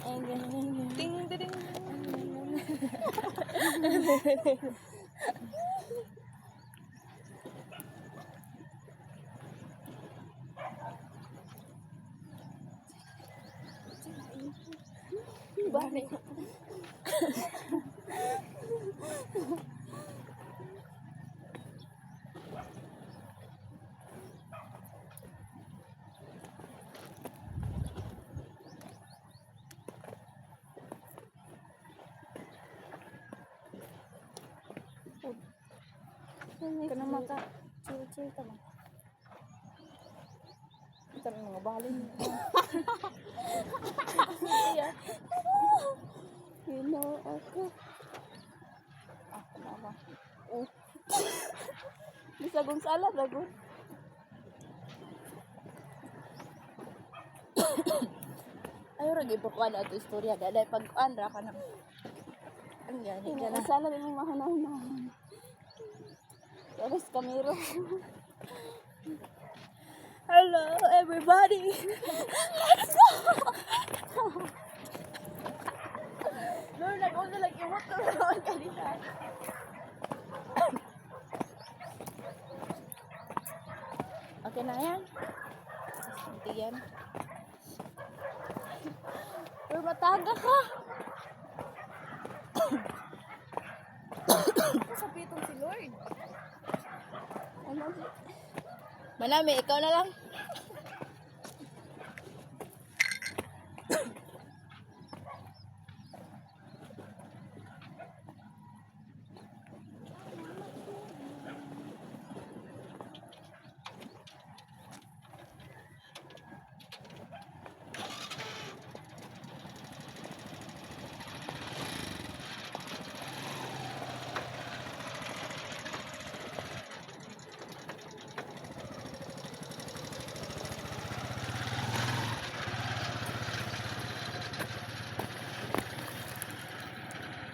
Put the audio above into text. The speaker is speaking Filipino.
Ting, ting, ting. Bari. Kana maka chill ta ba? Ito na mga balin. Ako. Ako na ba? Oh. Bisa Gonzalo dagon. Ayaw rin ipakuan na ito istorya. Dahil pag-kuan ra ka na. Ang yan, hindi na. Sana din mo mahanaw-nahan. Alas kamero. Hello, everybody! Let's go! Lord, nag-on na lang yung motor naman kanina. Okay na yan. Hindi yan. Lord, mataga ka! Sa pitong si Lord. Ano? Manami, ikaw na lang.